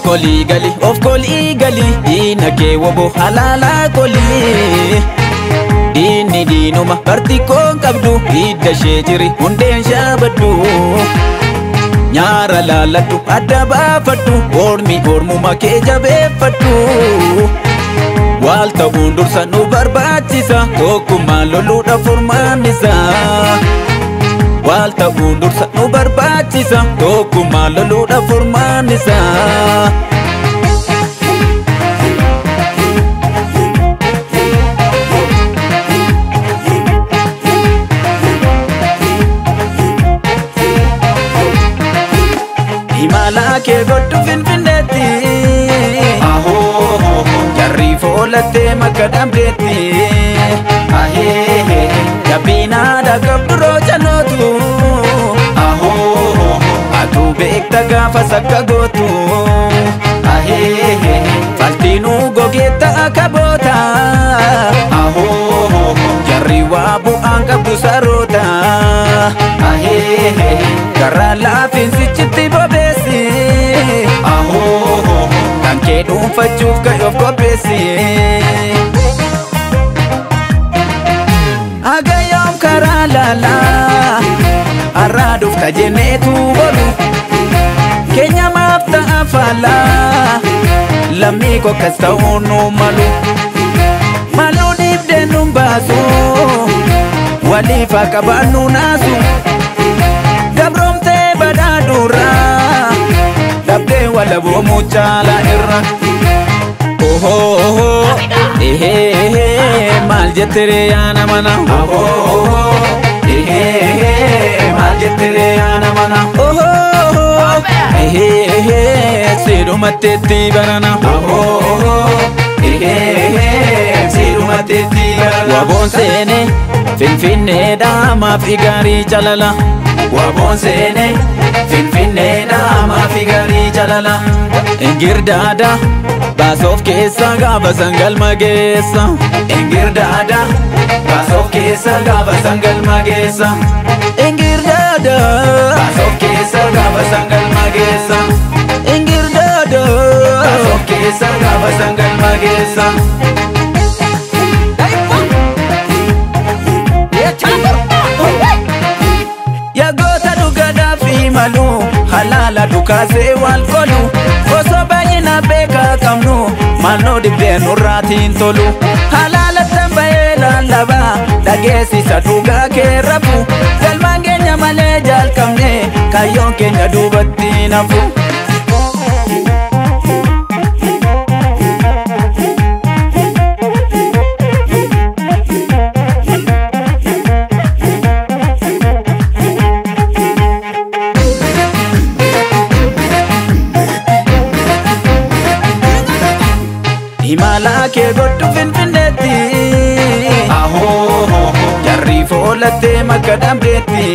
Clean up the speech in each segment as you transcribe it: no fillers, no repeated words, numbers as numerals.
of koli gali diina kee wobo halala koli diinni diinuma barti koon qabdu hidda ishee jiri hundeen shaabaddu nyaara laaladdu adda baafaddu ormi ormuma kee jabeeffaddu waal ta'uun dursa nu barbaachisa tokkummaan loluudha furmaannisa waal ta'uun dursa nu barbaachisa tokkummaan loluudha furmaannisa himala kee godhu finfinneetti jarri foolattee makka dambeetti jabbiinaadha qabdu roojanootu atuu beekta gaafa sakka gootu faltiinuu gogeetta akka boota jarri waa bu'aan qabdu saroota garraa laafiinsichitti bobeessi kan kee dhuunfachuuf ka'e of qopheessi agayoom karaa laalaa arraaduuf kajenneetu bolu keenya maaf ta'a faalaa lammii kokkas ta'uun nu malu maluu dhiibdeen nun baasu waliif akka baannu naasu gabroomtee badhaadhuurraa dhabdee walaboomuu caalaa irra maal jettere yaa namana maal jettere yaa namana siidhumatteetti barana siidhumatteetti barana waboon seene finfinneedha maafi gaarii jalala waboon seene finfinneedha maafi gaarii jalala ingirdaada baasoof keessa gaafa sangal mageessa ingirdaada baasoof keessa gaafa sangal mageessa ingirdaada baasoof keessa gaafa sangal mageessa ingirdaada baasoof keessa gaafa sangal mageessa yagoota dhugaadhaaf imalu halaala dhukaasee wal qolu osoo baay'ina beekaa qabnu maalnoo dhibdee nurraatiin tolu halaala tamba'ee lallabaa dhageessisa dhugaa kee rafu galmaan keenya malee jaalqabne kaayyoon keenya duubatti nafu himala kee godhu finfinneetti jarri foolattee makka dambeetti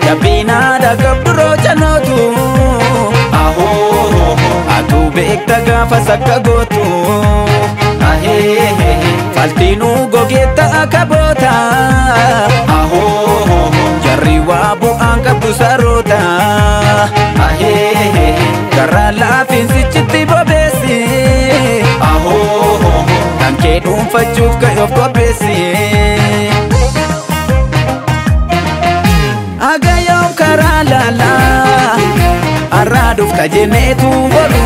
jabbiinaadha qabdu roojanootu atuu beekta gaafa sakka gootu faltiinuu gogeetta akka boota jarri waa bu'aan qabdu saroota garraa laafiinsichitti bobeessi kan kee dhuunfachuuf ka'e of qopheessi agayoom karaa laalaa arraaduuf kajenneetu bolu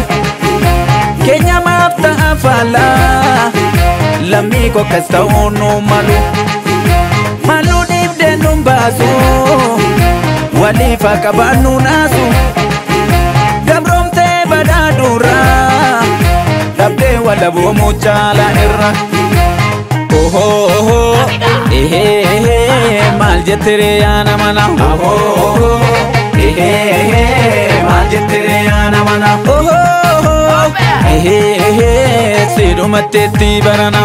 keenya maaf ta'a faalaa lammii kokkas ta'uun nu malu maluu dhiibdeen nun baasu waliif akka baannu naasu gabroomtee badhaadhuurraa dhabdee walaboomuu caalaa irra maal jettere yaa namana maal jettere yaa namana siidhumatteetti barana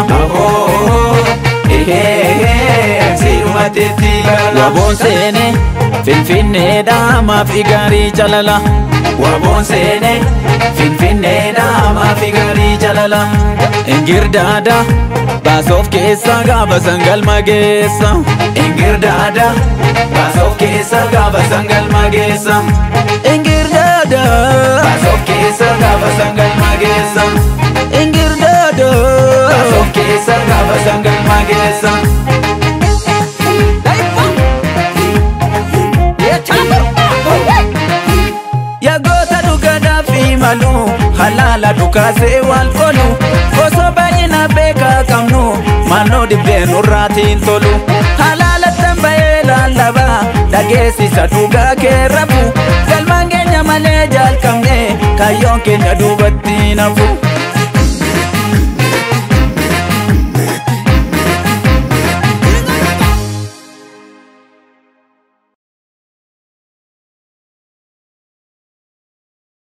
siidhumatteetti barana waboon seene finfinneedha maafi gaarii jalala waboon seene finfinneedha maafi gaarii jalala ingirdaada baasoof keessa gaafa sangal mageessa ingirdaada baasoof keessa gaafa sangal mageessa ingirdaada Ingirdodo Kasokkeessa gaafa sangal mageessa Ingirdodo Kasokkeessa gaafa sangal mageessa Yagoota dhugaadhaaf imalu halaala dhukaasee wal qolu osoo baay'ina beekaa qabnu maaloo dhibdee nurraatiin tolu halaalattan bahee laallaba dhageessisa dhugaa kee rafu galmaan keenya malee jaalqabne kaayyoon keenya duubatti nafu.